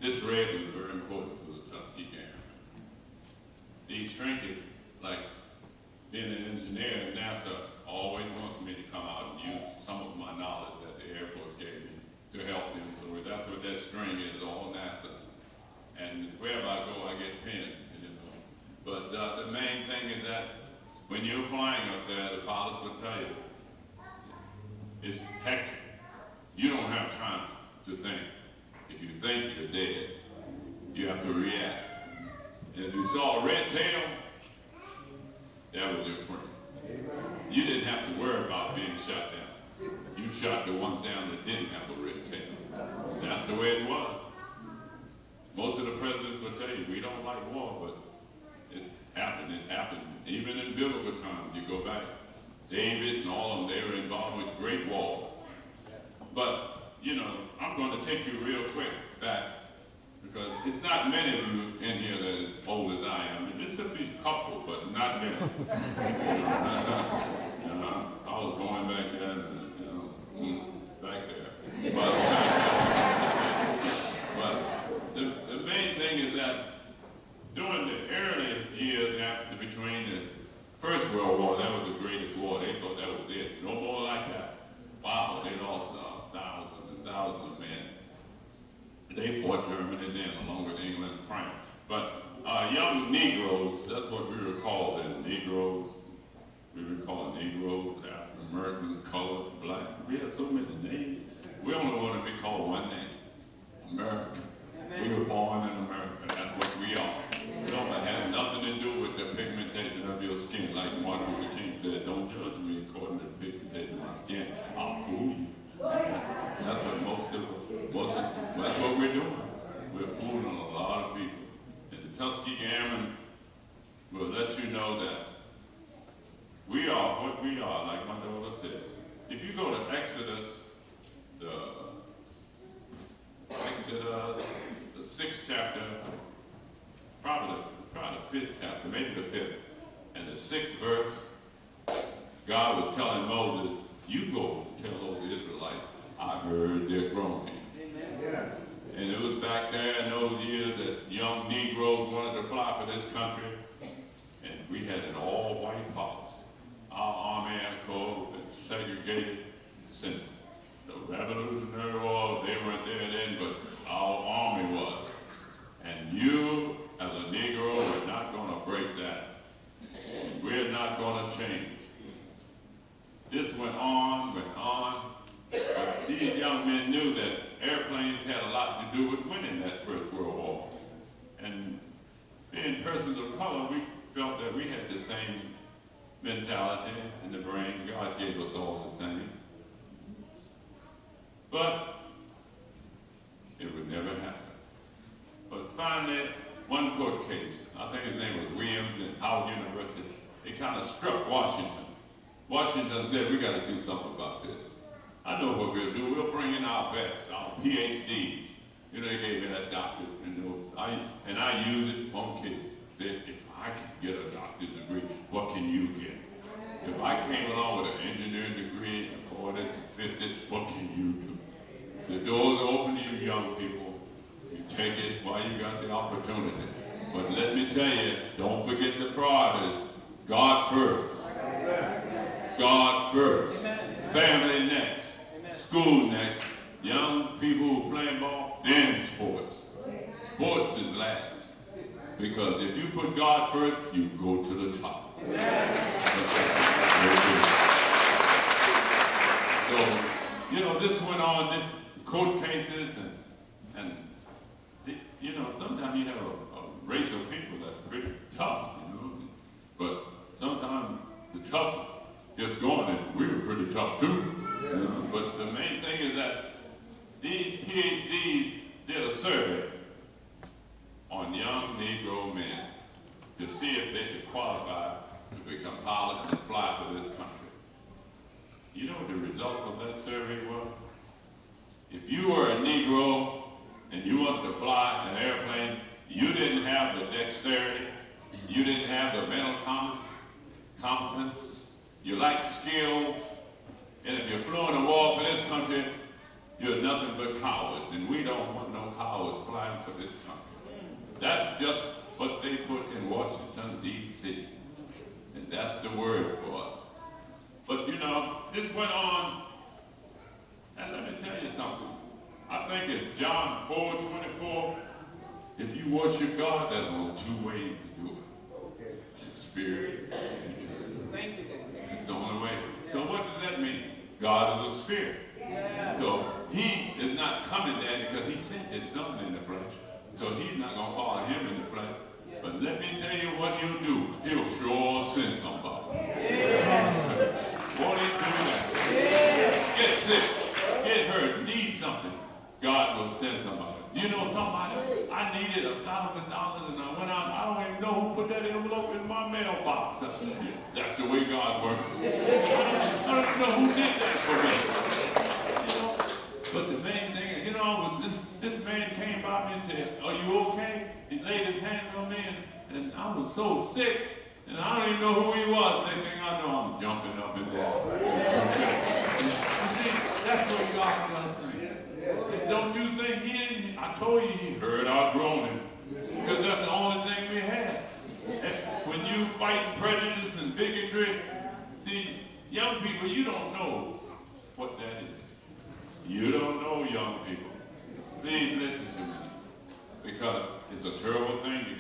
this raid was very important for the Tuskegee Airmen. These trinkets, like being an engineer, NASA always wants me to come out and use some of my knowledge that the Air Force gave me to help them. So that's what that string is, all NASA. And wherever I go, I get pinned, you know. But the main thing is that when you're flying up there, the pilots will tell you, it's hectic. You don't have time to think. If you think, you're dead. You have to react. And if you saw a red tail, that was your friend. You didn't have to worry about being shot down. You shot the ones down that didn't have a red tail. That's the way it was. Most of the presidents will tell you, we don't like war, but it happened. It happened. Even in biblical times, you go back, David and all of them, they were involved with great wars. But, you know, I'm going to take you real quick back, because it's not many of you in here that are as old as I am. There's a few couple, but not many. I was going back there, back there. But the main thing is that during the early years after between the First World War, that was the greatest war. They thought that was it. No more like that. Wow, they lost thousands and thousands of men. They fought Germany then, along with England and France. But young Negroes, that's what we were called then, Negroes. We were called Negroes, African Americans, colored, black. We had so many names. We only want to be called one name, America. We were born in America. That's what we are. It don't have nothing to do with the pigmentation of your skin. Like Martin Luther King said, don't judge me according to the pigmentation of my skin. I'll fool you. That's what that's what we're doing. We're fooling a lot of people. And the Tuskegee Airmen will let you know that we are what we are, like my daughter said. If you go to Exodus, the 6th chapter, probably the 5th chapter, maybe the 5th, and the 6th verse, God was telling Moses, you go tell those Israelites, I heard their groaning. Yeah. And it was back there in those years that young Negroes wanted to fly for this country, and we had an all-white policy. Our Army Air Corps was segregated since the Revolutionary War. They weren't there then, but our Army was. And you, as a Negro, are not going to break that. We're not going to change. This went on, but these young men knew that airplanes had a lot to do with winning that First World War. And being persons of color, we felt that we had the same mentality in the brain. God gave us all the same. But it would never happen. But finally, one court case, I think his name was Williams at Howard University, it kind of struck Washington. Washington said, we got to do something about this. I know what we'll do. We'll bring in our vets, our PhDs. You know, they gave me that doctorate, and I use it on kids. Said, if I can get a doctorate degree, what can you get? If I came along with an engineering degree, afforded, fifted, what can you do? The doors are open to you young people. You take it while you got the opportunity. But let me tell you, don't forget the priorities. God first. God first. Family next. School next. Young people who playing ball, then sports. Sports is last. Because if you put God first, you go to the top. So, you know, this went on, court cases, and you know, sometimes you have a race of people that's pretty tough, you know. But sometimes the tough gets going, and we were pretty tough too. You know? But the main thing is that these PhDs did a survey on young Negro men to see if they could qualify to become pilots and fly for this country. You know what the result of that survey was? If you were a Negro and you wanted to fly an airplane, you didn't have the dexterity, you didn't have the mental competence, you lacked skill, and if you flew in a war for this country, you're nothing but cowards, and we don't want no cowards flying for That's just what they put in Washington, D.C. And that's the word for it. But you know, this went on, and let me tell you something. I think it's John 4:24. If you worship God, there's only two ways to do it. In spirit and truth. Thank you. It's the only way. So what does that mean? God is a spirit. Yeah. So he is not coming there because he sent his son in the flesh. So he's not going to follow him in the flesh. But let me tell you what he'll do. He'll sure send somebody. Won't he do that? Get sick, get hurt, need something. God will send somebody. You know somebody, I needed $1,000 and I went out, I don't even know who put that envelope in my mailbox. That's the way God works. I don't know who did that for me. You know, but the main thing, you know, was this man came by me and said, "Are you okay?" He laid his hands on me and I was so sick and I don't even know who he was. Next thing I know, I'm jumping up and down. You see, that's what God does things. Don't you think he didn't? I told you he heard our groaning. Because that's the only thing we have. And when you fight prejudice and bigotry, see, young people, you don't know what that is. You don't know, young people. Please listen to me. Because it's a terrible thing to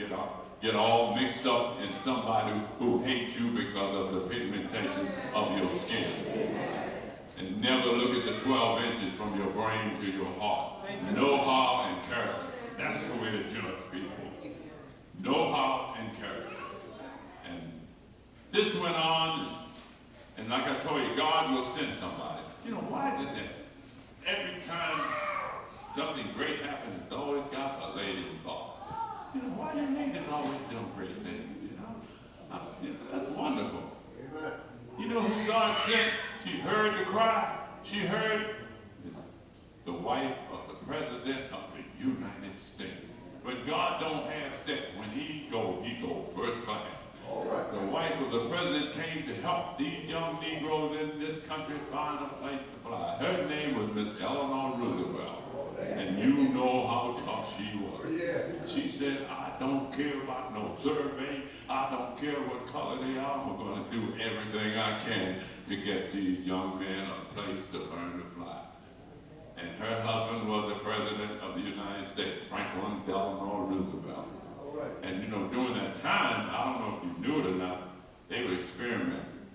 get all mixed up in somebody who hates you because of the pigmentation of your skin. And never look at the 12 inches from your brain to your heart. Know-how and character. That's the way to judge people. Know-how and character. And this went on, and like I told you, God will send somebody. You know, why is it that every time something great happens, it's always got a lady involved? You know, why do ladies always do great things, you know? That's wonderful. You know who God sent? She heard the cry. She heard the wife of the President of the United States. But God don't have step. When he go first class. Right. The wife of the President came to help these young Negroes in this country find a place to fly. Her name was Miss Eleanor Roosevelt. And you know how tough she was. She said, "I don't care about no survey. I don't care what color they are. I'm going to do everything I can to get these young men a place to learn to fly." And her husband was the President of the United States, Franklin Delano Roosevelt. And you know, during that time, I don't know if you knew it or not, they were experimenting.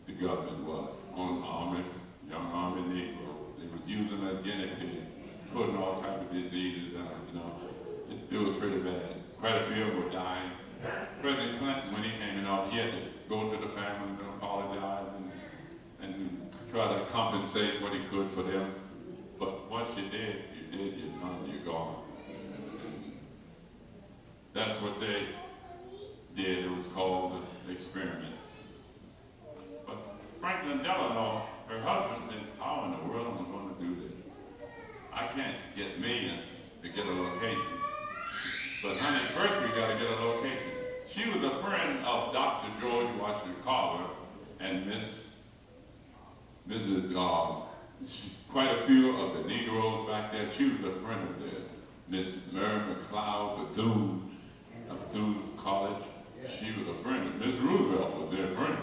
The government was on young army Negroes. They was using as guinea pigs, putting all types of diseases out, you know. It was pretty bad. Quite a few were dying. President Clinton, when he came in office, he had to go to the family and apologize and try to compensate what he could for them. But once you did, you're done, you're gone. That's what they did. It was called the experiment. But Franklin Delano, her husband, said, "How in the world am I going to do this? I can't get millions to get a location. But honey, first we got to get a location." She was a friend of Dr. George Washington Carver and Mrs. Quite a few of the Negroes back there. She was a friend of theirs. Miss Mary McLeod Bethune of Bethune College. She was a friend of Miss Roosevelt was their friend.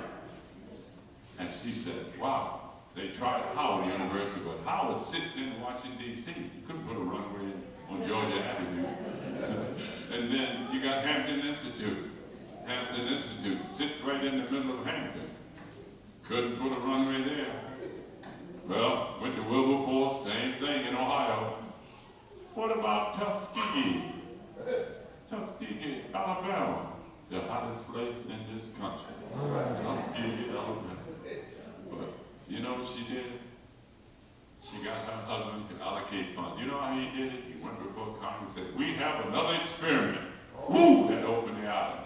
And she said, "Wow, they tried Howard University, but Howard sits in Washington, D.C. You couldn't put a runway on Georgia Avenue." And then you got Hampton Institute. Hampton Institute sits right in the middle of Hampton. Couldn't put a runway there. Well, went to Wilberforce, same thing in Ohio. What about Tuskegee? Tuskegee, Alabama, the hottest place in this country. Tuskegee, Alabama. But you know what she did? She got her husband to allocate funds. You know how he did it? He went before Congress and said, "We have another experiment." Woo! That opened the eyes.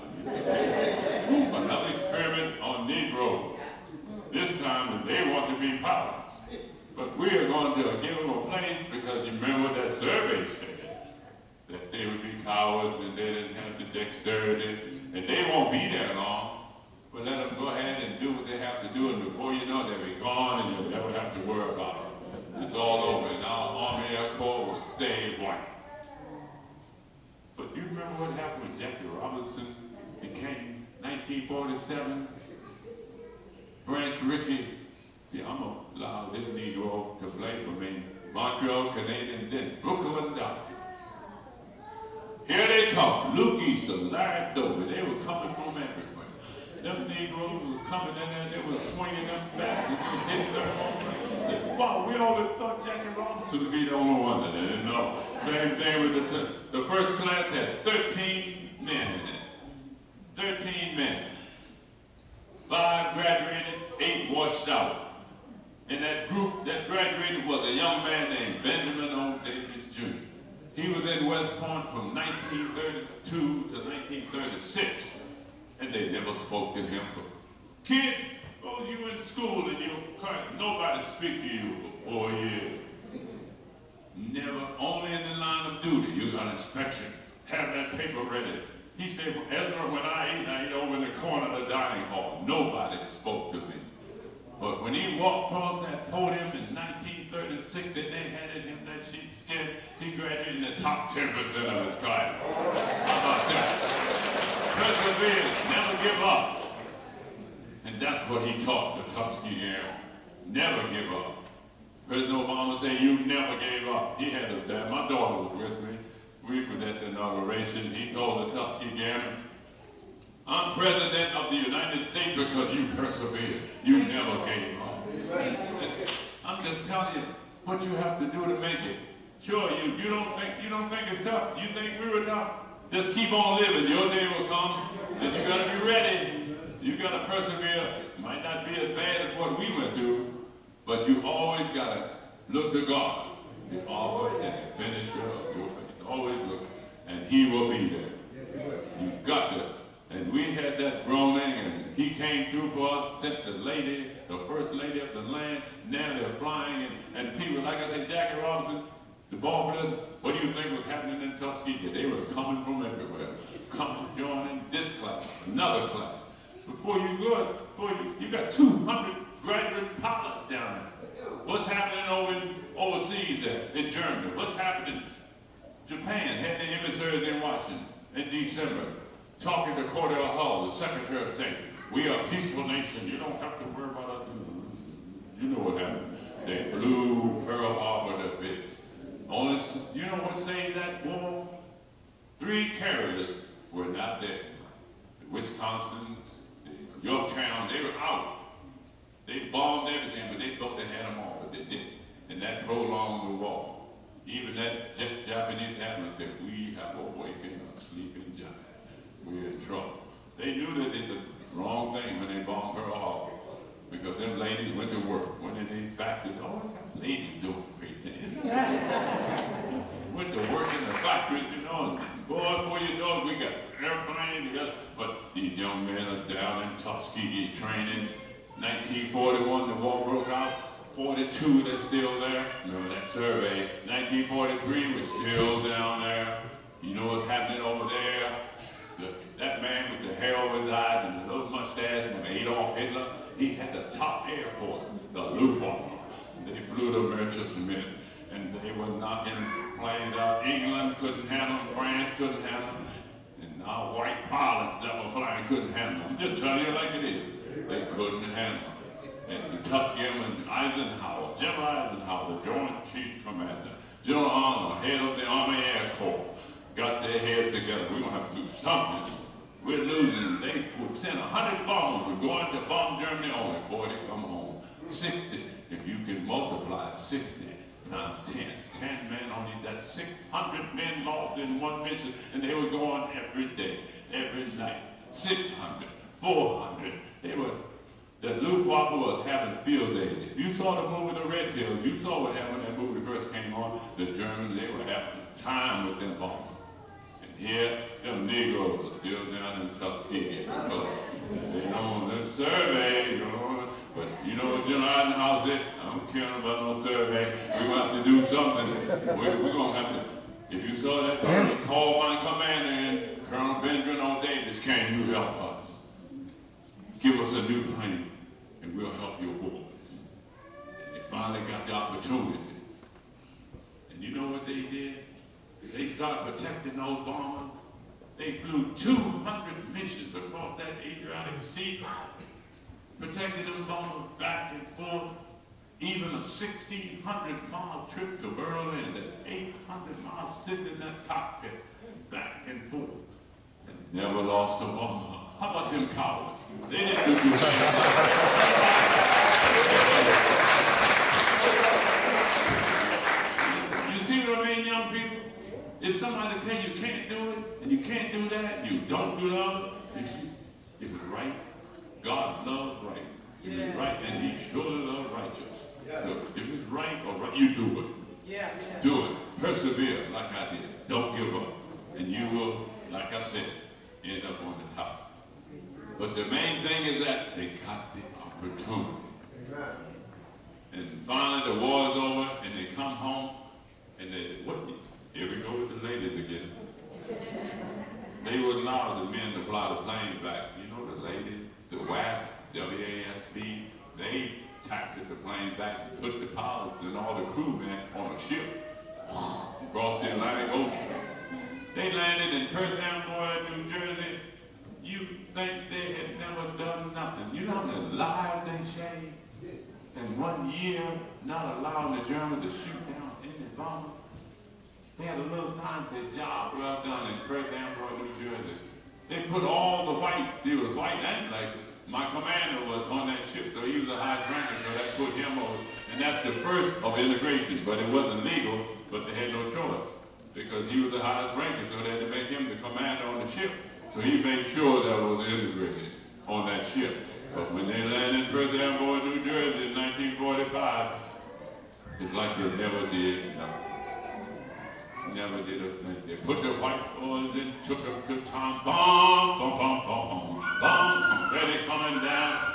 Another experiment on Negroes. This time they want to be pilots. But we are going to give them a place because you remember that survey stated that they would be cowards and they didn't have the dexterity and they won't be there long. But let them go ahead and do what they have to do, and before you know it, they'll be gone and you'll never have to worry about it. It's all over, and our Army Air Corps will stay white. But you remember what happened with Jack 1947, Branch Rickey, see, I'm going to allow this Negro to play for me, Montreal Canadiens, then Brooklyn Dodgers. Here they come, Luke Easter, Larry Doby, they were coming from everywhere. Them Negroes was coming in there, they were swinging them back, and hitting them over. Wow, we always thought Jackie Robinson would be the only one that didn't know. Same thing with the first class had 13 men in it. 13 men. 5 graduated, 8 washed out. And that group that graduated was a young man named Benjamin O. Davis Jr. He was in West Point from 1932 to 1936. And they never spoke to him. Kid, oh, you in school and nobody speak to you for 4 years. Never, only in the line of duty, you got inspection. Have that paper ready. He said, well, Ezra, when I ate over in the corner of the dining hall. Nobody spoke to me. But when he walked across that podium in 1936 and they handed him that sheepskin, he graduated in the top 10% of his class. How about that? Persevere, never give up. And that's what he taught the Tuskegee Airman. Never give up. President Obama said, you never gave up. He had us there. My daughter was with me. We were at the inauguration. He told the Tuskegee Airman, I'm president of the United States because you persevered. You never gave up. I'm just telling you what you have to do to make it. Sure, you don't think it's tough. You think we were tough. Just keep on living. Your day will come, and you got to be ready. You got to persevere. It might not be as bad as what we went through, but you always got to look to God, the author and the finisher of your faith. Always look, and He will be there. You got to. And we had that groaning, and He came through for us, sent the first lady of the land. Now they're flying, and people, like I said, Jackie Robinson, the ball players, what do you think was happening in Tuskegee? They were coming from everywhere, coming, joining this class, another class. Before you go, you got 200 graduate pilots down there. What's happening overseas there in Germany? What's happening? Japan had the emissaries in Washington in December, talking to Cordell Hull, the Secretary of State. We are a peaceful nation. You don't have to worry about us. You know what happened. They blew Pearl Harbor to bits. Only, you know what saved that war? 3 carriers were not there. Wisconsin, Yorktown, they were out. They bombed everything, but they thought they had them all, but they didn't. And that prolonged the war. Even that Japanese admiral said, we have awakened a sleeping giant. We're in trouble. They knew they did the wrong thing when they bombed Pearl Harbor, because them ladies went to work. When they factories, always have ladies doing great things. Went to work in the factories, and boy, before you know it, we got airplanes together. But these young men are down in Tuskegee training. 1941, the war broke out. 42, they're still there. Remember that survey. 1943, we're still down there. You know what's happening over there? That man with the hair over his eyes and the little mustache and Adolf Hitler, he had the top air force, the Luftwaffe. They flew the Messerschmitt, and they were knocking planes out. England couldn't handle them, France couldn't handle them, and now white pilots that were flying couldn't handle them. I'm just telling you like it is. They couldn't handle them. And the Tuskegee Airman, Eisenhower, General Eisenhower, the Joint Chief Commander, General Arnold, head of the Army Air Corps, got their heads together. We're going to have to do something. We're losing. They would send 100 bombers. We're going to bomb Germany, only 40 come home. 60. If you can multiply 60 times 10. 10 men only. That's 600 men lost in one mission. And they were going every day, every night. 600, 400. The Luftwaffe was having field days. If you saw the movie The Red Tails, you saw what happened when that movie first came on. The Germans, they were having time with them bombers. Here, them Negroes are still down in Tuskegee. They know the survey, but you know what General Eisenhower said? I don't care about no survey. We're going to have to do something. We're going to have to, if you saw that, call my commander in, Colonel Benjamin O. Davis, can you help us? Give us a new plane, and we'll help your boys. And they finally got the opportunity. And you know what they did? They started protecting those bombers. They flew 200 missions across that Adriatic Sea, protected them going back and forth, even a 1,600-mile trip to Berlin, that's 800 miles sitting in that cockpit, back and forth. Never lost a bomber. How about them cowards? They didn't do anything. You see what I mean, young people? If somebody tell you can't do it, and you can't do that, you don't do the other, if it's right, God loves right. If it's right, and he surely loves righteous. So if it's right or right, you do it. Do it. Persevere like I did. Don't give up. And you will, like I said, end up on the top. But the main thing is that they got the opportunity. And finally the war is over, and they come home, and they, what? Here we go with the ladies again. They would allow the men to fly the plane back. You know, the ladies, the WASP, W-A-S-P, they taxied the plane back and put the pilots and all the crewmen on a ship across the Atlantic Ocean. They landed in Perth Amboy, New Jersey. You think they had never done nothing. You know how many lives they saved? In 1 year, not allowing the Germans to shoot down any bombers. They had a little sign that said, job well done in Perth Amboy, New Jersey. They put all the whites, he was white and black. My commander was on that ship, so he was a high ranker, so that put him over. And that's the first of integration, but it wasn't legal, but they had no choice. Because he was the highest ranker, so they had to make him the commander on the ship. So he made sure that was integrated on that ship. But when they landed in Perth Amboy, New Jersey in 1945, it's like they never did nothing. Never did a thing. They put the white boys in, took them to town, bomb, bomb, bomb, bomb, bomb, bomb, confetti coming down,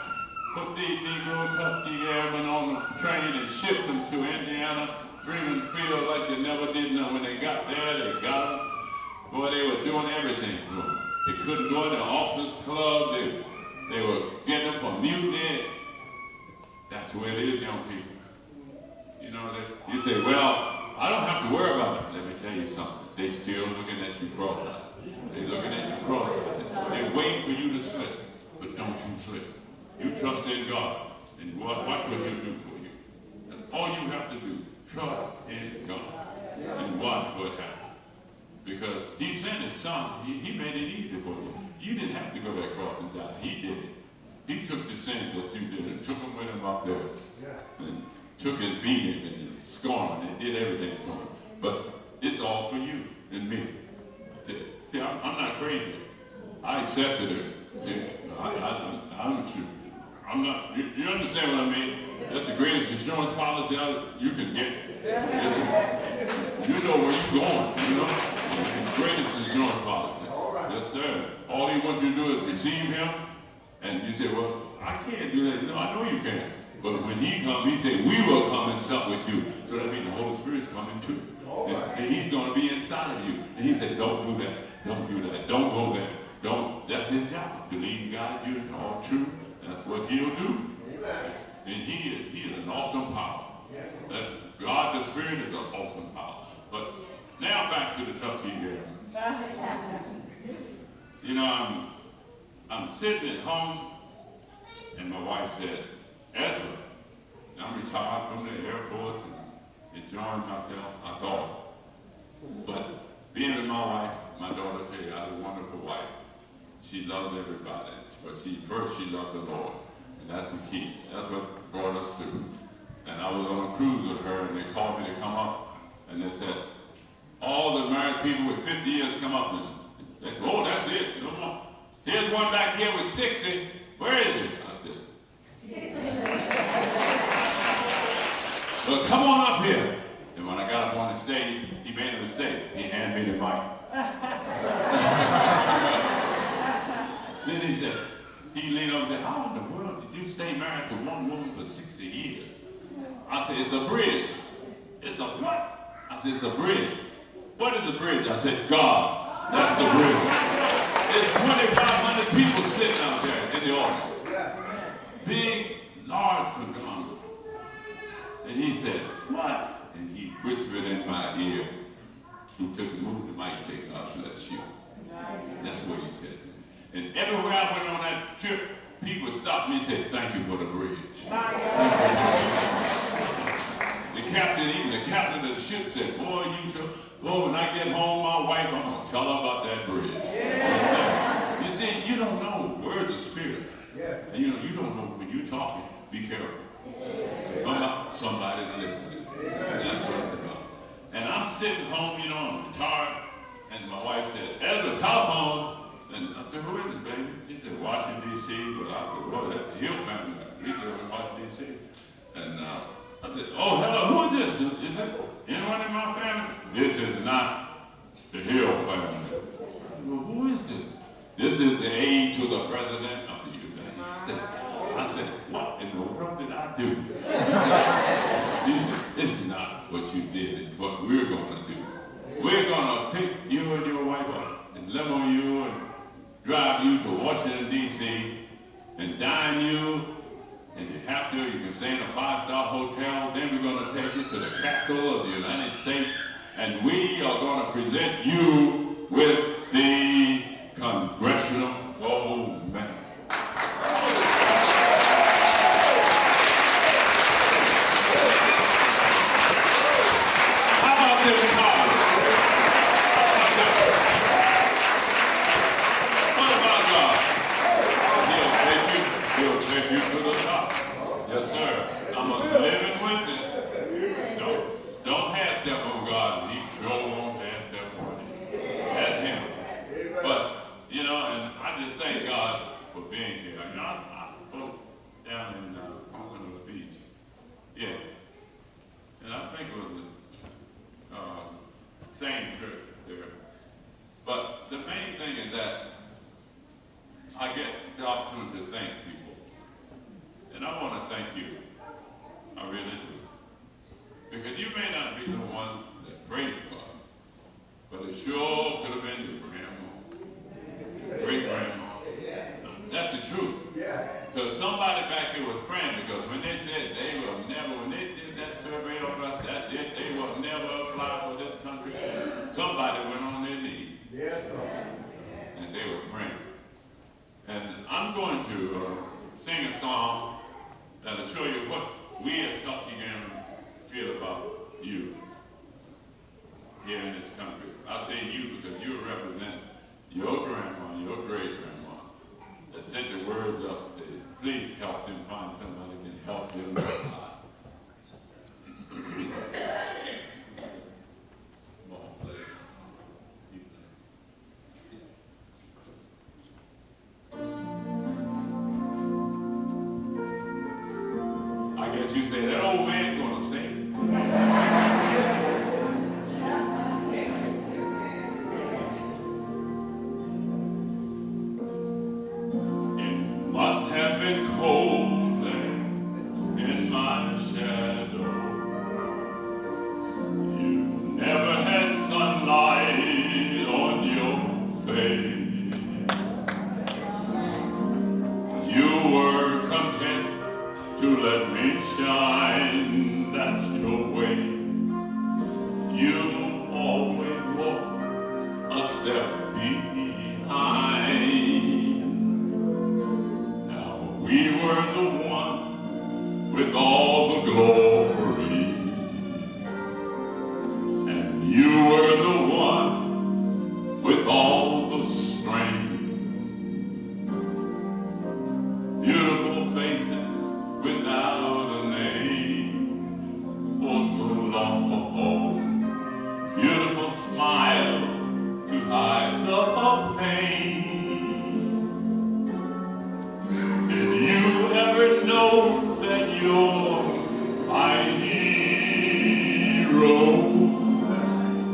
put these Negro Tuskegee Airmen on the train and shipped them to Indiana, dreaming feel like they never did nothing. When they got there, they got them. Boy, they were doing everything to them. They couldn't go in the officers' club. They were getting them for mutiny. That's the way it is, young people. You know, you say, well, I don't have to worry about it. Let me tell you something. They still looking at you cross-eyed. They looking at you cross-eyed. They waiting for you to slip, but don't you slip. You trust in God, and watch what He'll do for you. That's all you have to do. Trust in God, and watch what happens. Because He sent His Son. He made it easy for you. You didn't have to go to that cross and die. He did it. He took the sins that you did and took them with Him up there. And took His beating and scorn and did everything for Him. But it's all for you and me. See, I'm not crazy. I accepted it. See, I'm not, you understand what I mean? That's the greatest insurance policy you can get. You know where you're going, you know? It's the greatest insurance policy. Yes, sir. All He wants you to do is receive Him, and you say, well, I can't do that. No, I know you can. But when He comes, He said, we will come and sup with you. So that means the Holy Spirit's coming too. And He's going to be inside of you. And He said, don't do that. Don't do that. Don't go there. Don't. That's His job, to lead and guide you into all truth. That's what He'll do. And He is an awesome power. That God, the Spirit, is an awesome power. But now back to the Tuskegee Airman. You know, I'm sitting at home, and my wife said, Ezra, I'm retired from the Air Force and enjoying myself. I thought, but being with my wife, my daughter tell you, I had a wonderful wife. She loved everybody, but first she loved the Lord, and that's the key. That's what brought us through. And I was on a cruise with her, and they called me to come up, and they said, all the married people with 50 years come up, and they said, oh, that's it, no more. Here's one back here with 60. Where is he? I said, well, come on up here. And when I got up on the stage, he made a mistake. He handed me the mic. Then he said, he leaned over and said, how in the world did you stay married to one woman for 60 years? I said, it's a bridge. It's a what? I said, it's a bridge. What is the bridge? I said, God. That's the bridge. There's 2,500 people sitting out there in the audience. Big, large conglomerate. And he said, what? And he whispered in my ear. He moved the mic, takes out, bless you. everywhere I went on that trip, people stopped me and said, thank you for the bridge. Even the captain of the ship said, boy, when I get home, my wife, I'm going to tell her about that bridge. Yeah. You see, you don't know. Words of spirit. Yeah. And you don't know when you're talking, be careful. Somebody's listening. That's what it's about. And I'm sitting home, I'm retired, and my wife said, Ezra, telephone. And I said, who is it, baby? She said, Washington, D.C. Well, I said, well, that's the Hill family. We live in Washington, D.C. And I said, oh, hello, who is this? Is this anyone in my family? This is not the Hill family. Well, who is this? This is the aide to the President of the United States. I said, what in the world did I do? This is not what you did, it's what we're going to do. We're going to pick you and your wife up and limo you and drive you to Washington, D.C. and dine you. And you have to, you can stay in a 5-star hotel. Then we're going to take you to the capital of the United States. And we are going to present you with the Congressional Gold Medal. How about this college? What about God? He'll take you to the top. Yes, sir. I'm a living witness. Don't half-step on God. He sure won't half-step on you. That's him. But, and I just thank God for being here. I spoke down in Pocono Beach. Yeah. And I think it was the same church there. But the main thing is that I get the opportunity to thank people. And I want to thank you. I really do. Because you may not be the one that prayed for us, but it sure could have been your grandma, your great-grandma. That's the truth. Because somebody back here was praying, because when they said when they did that survey of us, that's it, they will never apply for this country, somebody went on their knees. And they were praying. And I'm going to sing a song that'll show you what we as Tuskegee Airmen feel about you here in this country. I say you because you represent your grandma, your great-grandma, that sent the words up and said, please help them find somebody that can help them live. I guess you say, that old man gonna sing. It must have been cold there in my shadow. You never had sunlight on your face. You were content to let me shine, that's your way. You always walk a step behind. Now we were the ones with all the glory, and you were the ones with all the strength. Beautiful faces without a name for so long. Beautiful smile to hide the pain. Did you ever know that you're my hero?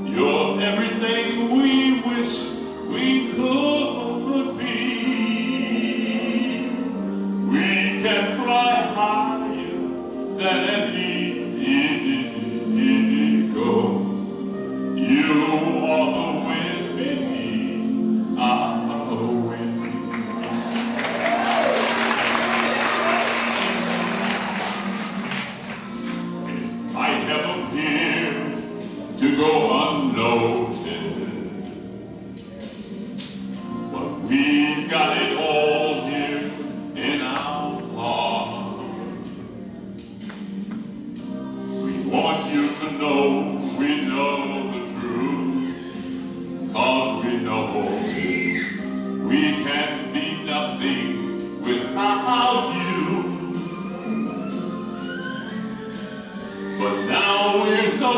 You're everything we wish we could be. We can fly higher than an eagle. You are the wind beneath our wings. It might have appeared to go unnoticed, but we've got it all.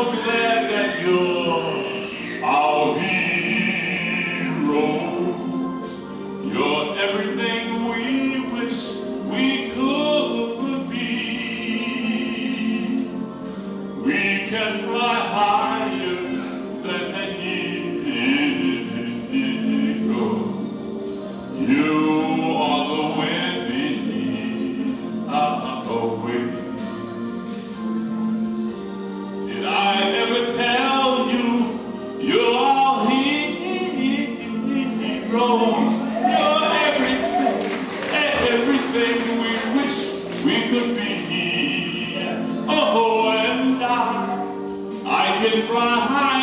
glad that you're our hero. You're everything we wish we could be. We can fly higher than an eagle. You are the wind beneath our wings. Did I ever tell you you're our heroes? You're everything we wish we could be. Oh, and I can fly high